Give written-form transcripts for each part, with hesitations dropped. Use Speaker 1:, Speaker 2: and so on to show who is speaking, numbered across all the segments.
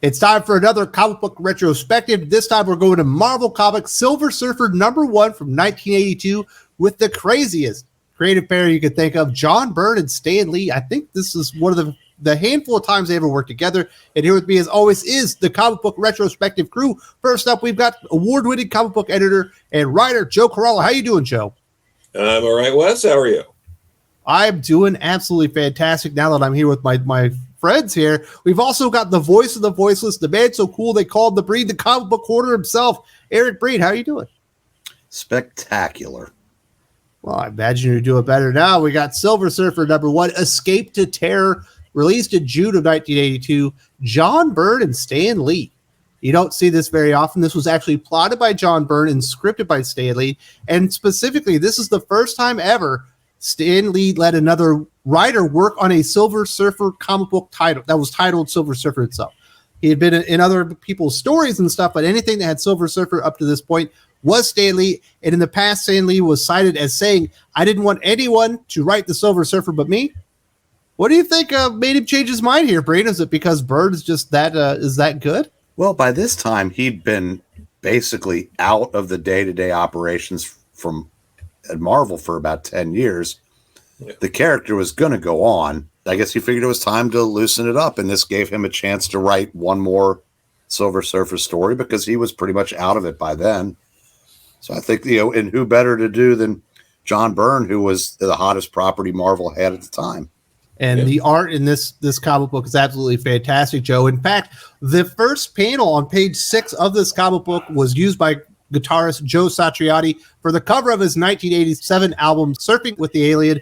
Speaker 1: It's time for another comic book retrospective. This time we're going to Marvel Comics Silver Surfer #1 from 1982 with the craziest creative pair you could think of, John Byrne and Stan Lee. I think this is one of the handful of times they ever worked together. And here with me, as always, is the comic book retrospective crew. First up, we've got award-winning comic book editor and writer Joe Corallo. How you doing, Joe?
Speaker 2: I'm all right, Wes. How are you?
Speaker 1: I'm doing absolutely fantastic now that I'm here with my friends here. We've also got the voice of the voiceless, the man so cool they called the Breen, the comic book hoarder himself, Eric Breen. How are you doing?
Speaker 3: Spectacular.
Speaker 1: Well, I imagine you're doing better now. We got Silver Surfer #1, Escape to Terror, released in June of 1982. John Byrne and Stan Lee. You don't see this very often. This was actually plotted by John Byrne and scripted by Stan Lee. And specifically, this is the first time ever Stan Lee let another writer work on a Silver Surfer comic book title that was titled Silver Surfer itself. He had been in other people's stories and stuff, but anything that had Silver Surfer up to this point was Stan Lee. And in the past, Stan Lee was cited as saying, I didn't want anyone to write the Silver Surfer but me. What do you think made him change his mind here, Breen? Is it because Byrne is just that is that good?
Speaker 3: Well, by this time, he'd been basically out of the day-to-day operations from at Marvel for about 10 years. The character was going to go on. I guess he figured it was time to loosen it up, and this gave him a chance to write one more Silver Surfer story because he was pretty much out of it by then. So I think, and who better to do than John Byrne, who was the hottest property Marvel had at the time.
Speaker 1: And the art in this comic book is absolutely fantastic, Joe. In fact, the first panel on page 6 of this comic book was used by guitarist Joe Satriani for the cover of his 1987 album, Surfing with the Alien.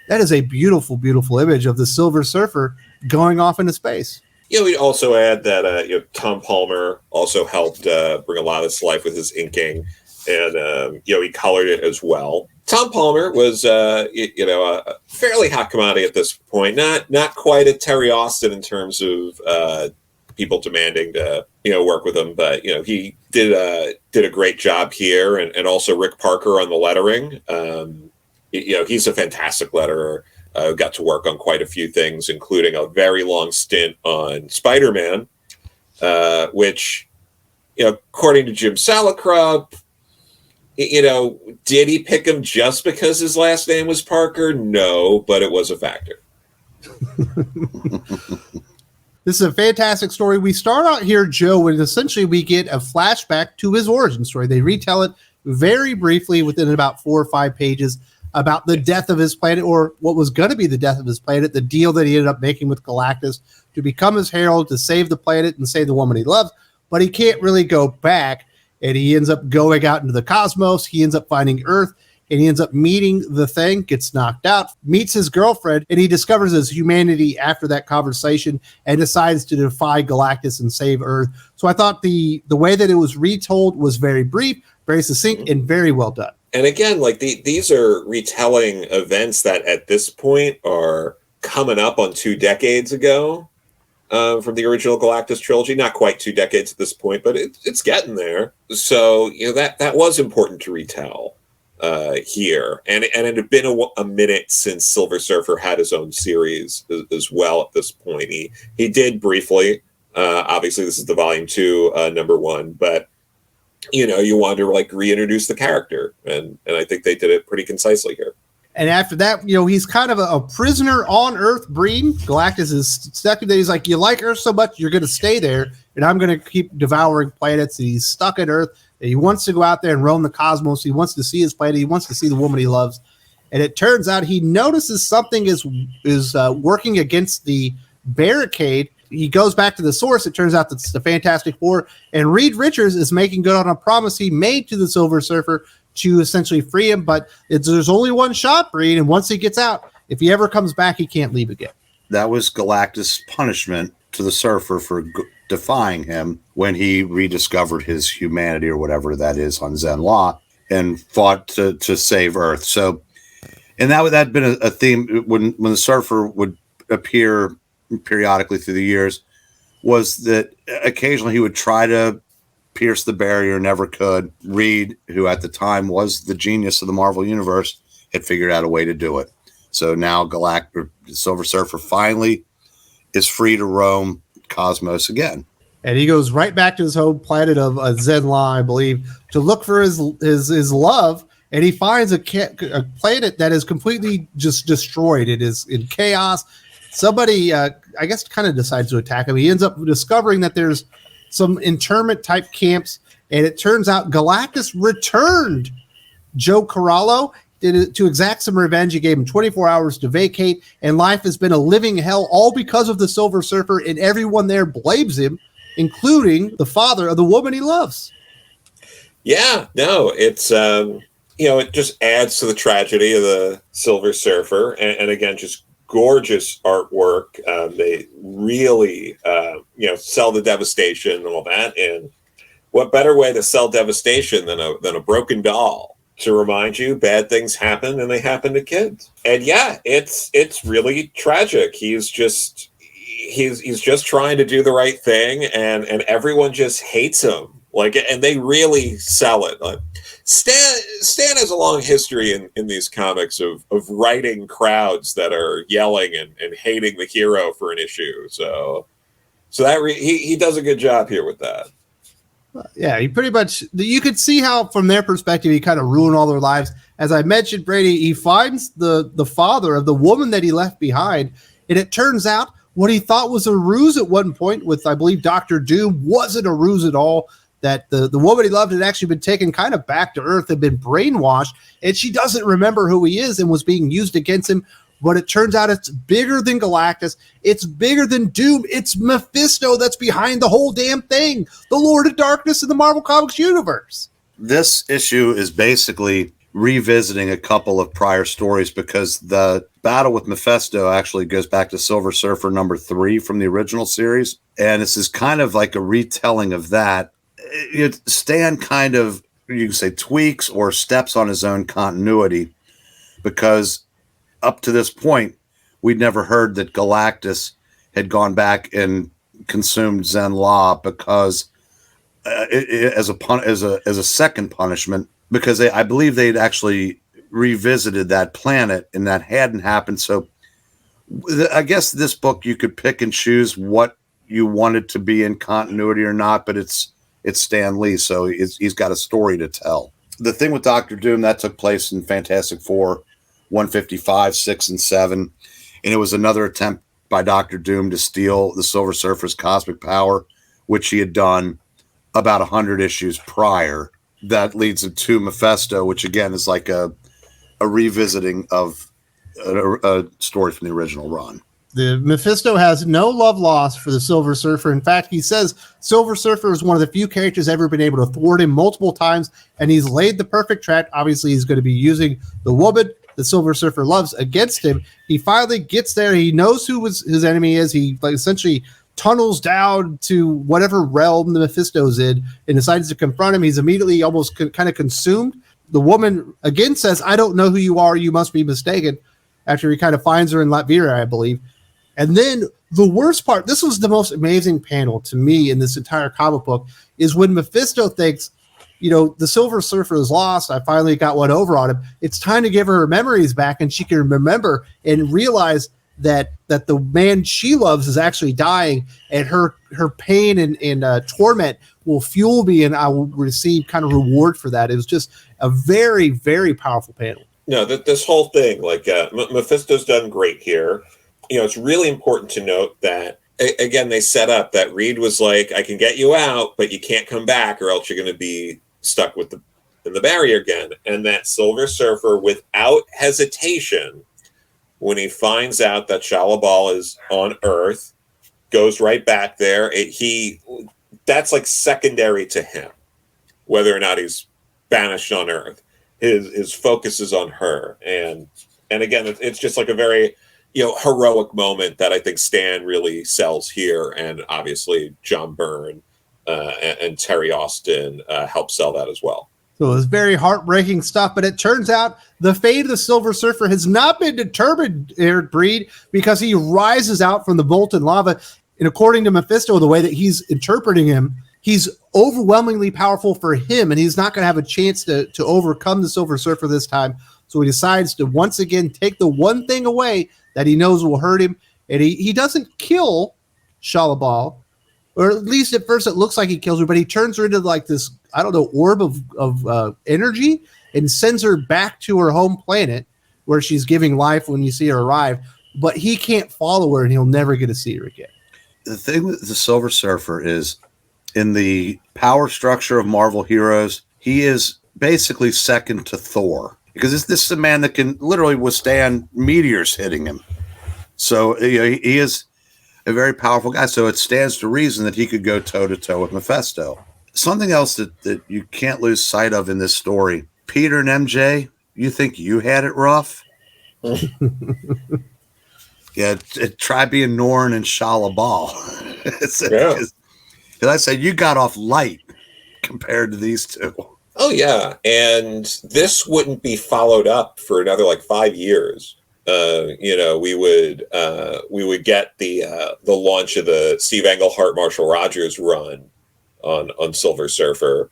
Speaker 1: That is a beautiful, beautiful image of the Silver Surfer going off into space.
Speaker 2: We'd also add that Tom Palmer also helped bring a lot of this to life with his inking, and he colored it as well. Tom Palmer was a fairly hot commodity at this point, not quite a Terry Austin in terms of people demanding to work with him, but he did a great job here, and also Rick Parker on the lettering. He's a fantastic letterer. Got to work on quite a few things, including a very long stint on Spider-Man, which, according to Jim Salicrup, did he pick him just because his last name was Parker? No, but it was a factor.
Speaker 1: This is a fantastic story. We start out here, Joe, and essentially we get a flashback to his origin story. They retell it very briefly within about 4 or 5 pages about the death of his planet, or what was going to be the death of his planet, the deal that he ended up making with Galactus to become his herald, to save the planet and save the woman he loves. But he can't really go back, and he ends up going out into the cosmos. He ends up finding Earth, and he ends up meeting the Thing, gets knocked out, meets his girlfriend, and he discovers his humanity after that conversation and decides to defy Galactus and save Earth. So I thought the way that it was retold was very brief, very succinct, and very well done.
Speaker 2: And again, these are retelling events that at this point are coming up on 2 decades ago from the original Galactus trilogy. Not quite 2 decades at this point, but it's getting there. So that was important to retell here. And it had been a minute since Silver Surfer had his own series as well at this point. He did briefly. Obviously, this is the volume 2, #1, but you want to reintroduce the character, and I think they did it pretty concisely here.
Speaker 1: And after that, he's kind of a prisoner on Earth, Breen. Galactus is stuck there. He's like, you like Earth so much, you're going to stay there, and I'm going to keep devouring planets. And he's stuck at Earth. And he wants to go out there and roam the cosmos. He wants to see his planet. He wants to see the woman he loves. And it turns out he notices something is working against the barricade. He goes back to the source. It turns out that's the Fantastic Four, and Reed Richards is making good on a promise he made to the Silver Surfer to essentially free him. But there's only one shot, Reed, and once he gets out, if he ever comes back, he can't leave again.
Speaker 3: That was Galactus' punishment to the Surfer for defying him when he rediscovered his humanity, or whatever that is, on Zen-La, and fought to save Earth. So, and that had been a theme when the Surfer would appear periodically through the years, was that occasionally he would try to pierce the barrier, never could. Reed, who at the time was the genius of the Marvel Universe, had figured out a way to do it. So now Silver Surfer finally is free to roam cosmos again.
Speaker 1: And he goes right back to his home planet of Zenla, I believe, to look for his love. And he finds a planet that is completely just destroyed. It is in chaos. Somebody, I guess, kind of decides to attack him. He ends up discovering that there's some internment type camps. And it turns out Galactus returned Joe Corallo to exact some revenge. He gave him 24 hours to vacate. And life has been a living hell, all because of the Silver Surfer. And everyone there blames him, including the father of the woman he loves.
Speaker 2: Yeah, no, it's... it just adds to the tragedy of the Silver Surfer. And again, just gorgeous artwork. They really, sell the devastation and all that. And what better way to sell devastation than a broken doll to remind you bad things happen and they happen to kids. And yeah, it's really tragic. He's just trying to do the right thing, and everyone just hates him. And they really sell it. Stan has a long history in these comics of writing crowds that are yelling and hating the hero for an issue. So that he does a good job here with that.
Speaker 1: Yeah, he pretty much, you could see how from their perspective he kind of ruined all their lives. As I mentioned, Brady, he finds the father of the woman that he left behind, and it turns out what he thought was a ruse at one point with, I believe, Dr. Doom wasn't a ruse at all. That the woman he loved had actually been taken kind of back to Earth, had been brainwashed, and she doesn't remember who he is and was being used against him. But it turns out it's bigger than Galactus. It's bigger than Doom. It's Mephisto that's behind the whole damn thing. The Lord of Darkness in the Marvel Comics universe.
Speaker 3: This issue is basically revisiting a couple of prior stories because the battle with Mephisto actually goes back to Silver Surfer number 3 from the original series. And this is kind of like a retelling of that. Stan kind of, you can say, tweaks or steps on his own continuity, because up to this point, we'd never heard that Galactus had gone back and consumed Zenla because as a second punishment, because I believe they'd actually revisited that planet and that hadn't happened. So I guess this book, you could pick and choose what you wanted to be in continuity or not, but it's Stan Lee, so he's got a story to tell. The thing with Dr. Doom, that took place in Fantastic Four 155, 6, and 7, and it was another attempt by Dr. Doom to steal the Silver Surfer's cosmic power, which he had done about 100 issues prior. That leads him to Mephisto, which again is like a revisiting of a story from the original run.
Speaker 1: The Mephisto has no love lost for the Silver Surfer. In fact, he says Silver Surfer is one of the few characters ever been able to thwart him multiple times, and he's laid the perfect trap. Obviously, he's going to be using the woman the Silver Surfer loves against him. He finally gets there. He knows who his enemy is. He essentially tunnels down to whatever realm the Mephisto's in and decides to confront him. He's immediately almost kind of consumed. The woman again says, "I don't know who you are. You must be mistaken," after he kind of finds her in Latvia, I believe. And then the worst part, this was the most amazing panel to me in this entire comic book, is when Mephisto thinks, the Silver Surfer is lost. I finally got one over on him. It's time to give her memories back, and she can remember and realize that the man she loves is actually dying, and her pain and torment will fuel me, and I will receive kind of reward for that. It was just a very, very powerful panel.
Speaker 2: No, this whole thing, Mephisto's done great here. It's really important to note that, again, they set up that Reed was like, I can get you out, but you can't come back or else you're going to be stuck in the barrier again. And that Silver Surfer, without hesitation, when he finds out that Shalabal is on Earth, goes right back there. That's like secondary to him, whether or not he's banished on Earth. His focus is on her. And again, it's just like a very heroic moment that I think Stan really sells here, and obviously John Byrne and Terry Austin help sell that as well.
Speaker 1: So it was very heartbreaking stuff, but it turns out the fate of the Silver Surfer has not been determined, Eric Breed, because he rises out from the molten lava, and according to Mephisto, the way that he's interpreting him, he's overwhelmingly powerful for him, and he's not going to have a chance to overcome the Silver Surfer this time. So he decides to once again take the one thing away that he knows will hurt him. And he doesn't kill Shalabal, or at least at first it looks like he kills her, but he turns her into like this, I don't know, orb of energy and sends her back to her home planet where she's giving life when you see her arrive. But he can't follow her and he'll never get to see her again.
Speaker 3: The thing with the Silver Surfer is, in the power structure of Marvel heroes, he is basically second to Thor, because this is a man that can literally withstand meteors hitting him. So he is a very powerful guy. So it stands to reason that he could go toe to toe with Mephisto. Something else that you can't lose sight of in this story: Peter and MJ, you think you had it rough? Yeah, try being Norn and Shala Bal. Because I said you got off light compared to these two.
Speaker 2: Oh yeah, and this wouldn't be followed up for another like 5 years. We would get the launch of the Steve Englehart, Marshall Rogers run on Silver Surfer,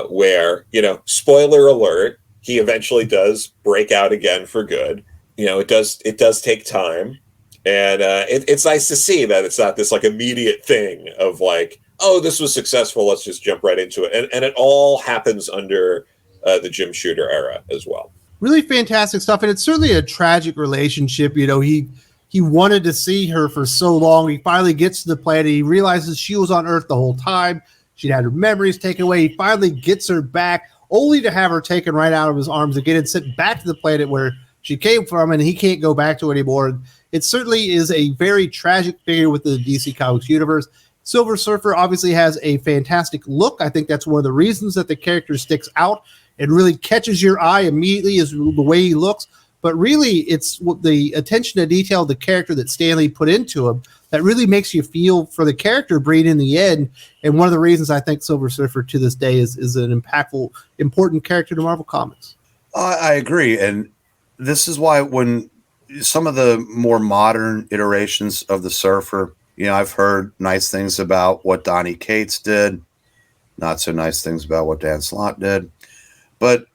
Speaker 2: where spoiler alert, he eventually does break out again for good. It does take time, and it's nice to see that it's not this like immediate thing of like, oh, this was successful, let's just jump right into it, and it all happens under the Jim Shooter era as well.
Speaker 1: Really fantastic stuff, and it's certainly a tragic relationship. He wanted to see her for so long. He finally gets to the planet. He realizes she was on Earth the whole time. She'd had her memories taken away. He finally gets her back, only to have her taken right out of his arms again and sent back to the planet where she came from, and he can't go back to it anymore. It certainly is a very tragic figure with the DC Comics universe. Silver Surfer obviously has a fantastic look. I think that's one of the reasons that the character sticks out and really catches your eye immediately, is the way he looks. But really, it's the attention to detail of the character that Stan Lee put into him that really makes you feel for the character Breen in the end. And one of the reasons I think Silver Surfer to this day is an impactful, important character to Marvel Comics.
Speaker 3: I agree. And this is why when some of the more modern iterations of the Surfer, I've heard nice things about what Donny Cates did, not so nice things about what Dan Slott did. But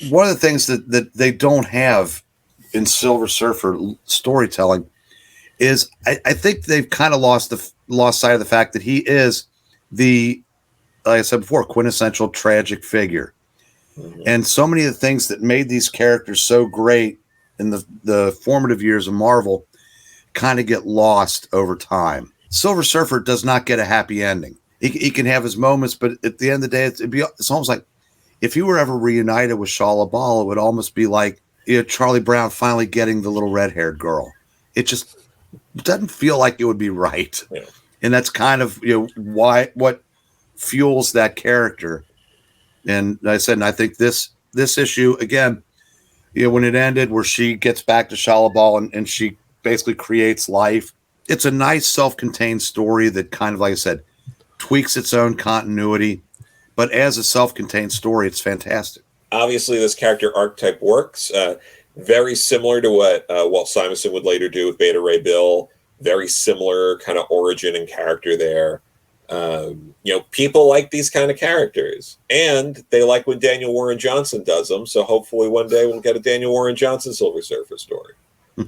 Speaker 3: one of the things that they don't have in Silver Surfer storytelling is I think they've kind of lost sight of the fact that he is the, like I said before, quintessential tragic figure. Mm-hmm. And so many of the things that made these characters so great in the formative years of Marvel kind of get lost over time. Silver Surfer does not get a happy ending. He can have his moments, but at the end of the day, it's almost like if he were ever reunited with Shala Bal, it would almost be like Charlie Brown finally getting the little red-haired girl. It just doesn't feel like it would be right. Yeah. And that's kind of what fuels that character. And I said, and I think this issue, again, when it ended where she gets back to Shala Bal and she basically creates life, it's a nice self-contained story that kind of, like I said, tweaks its own continuity. But as a self-contained story, it's fantastic.
Speaker 2: Obviously, this character archetype works. Very similar to what Walt Simonson would later do with Beta Ray Bill. Very similar kind of origin and character there. People like these kind of characters. And they like when Daniel Warren Johnson does them. So hopefully one day we'll get a Daniel Warren Johnson Silver Surfer story.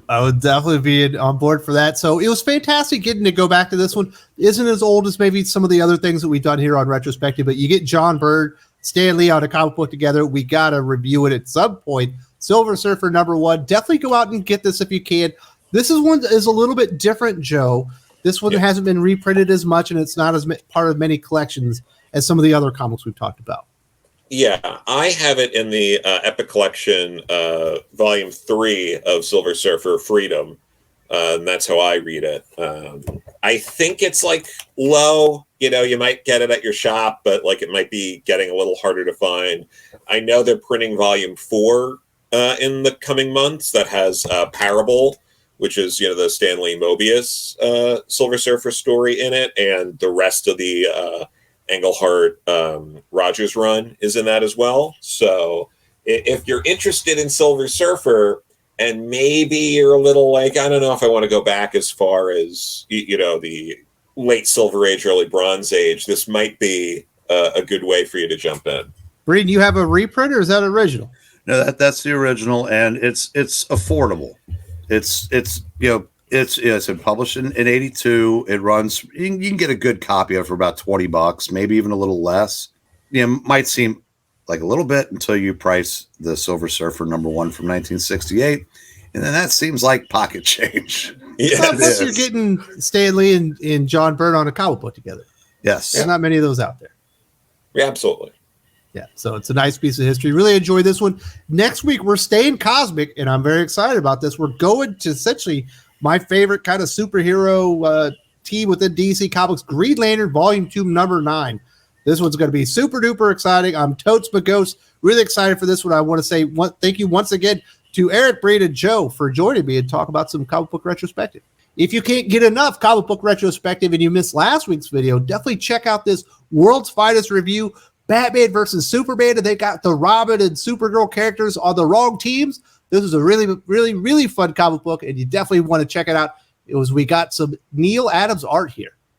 Speaker 1: I would definitely be on board for that. So it was fantastic getting to go back to this one. Isn't as old as maybe some of the other things that we've done here on Retrospective, but you get John Byrne, Stan Lee on a comic book together. We got to review it at some point. Silver Surfer #1. Definitely go out and get this if you can. This is one that is a little bit different, Joe. This one hasn't been reprinted as much, and it's not as part of many collections as some of the other comics we've talked about.
Speaker 2: Yeah, I have it in the Epic Collection, Volume 3 of Silver Surfer Freedom, and that's how I read it. I think it's like low, you might get it at your shop, but like it might be getting a little harder to find. I know they're printing Volume 4 in the coming months that has Parable, which is, the Stan Lee Mobius Silver Surfer story in it, and the rest of the Englehart Rogers run is in that as well. So if you're interested in Silver Surfer and maybe you're a little like, I don't know if I want to go back as far as, the late Silver Age, early Bronze Age, this might be a good way for you to jump in.
Speaker 1: Breen, you have a reprint or is that original?
Speaker 3: No, that's the original, and it's affordable. It's It's published in 82. It runs, you can get a good copy of it for about $20, maybe even a little less. Might seem like a little bit until you price the Silver Surfer #1 from 1968. And then that seems like pocket change.
Speaker 1: Yeah, plus you're getting Stan Lee and John Byrne on a comic book together.
Speaker 3: Yes.
Speaker 1: There's not many of those out there.
Speaker 2: Yeah, absolutely.
Speaker 1: Yeah, so it's a nice piece of history. Really enjoy this one. Next week, we're staying cosmic, and I'm very excited about this. We're going to essentially my favorite kind of superhero team within DC Comics, Green Lantern Volume 2, number 9. This one's going to be super duper exciting. I'm totes but ghost. Really excited for this one. I want to say thank you once again to Eric, Breen, and Joe for joining me and talk about some comic book retrospective. If you can't get enough comic book retrospective and you missed last week's video, definitely check out this World's Finest Review, Batman versus Superman, and they got the Robin and Supergirl characters on the wrong teams. This is a really, really, really fun comic book, and you definitely want to check it out. We got some Neil Adams art here.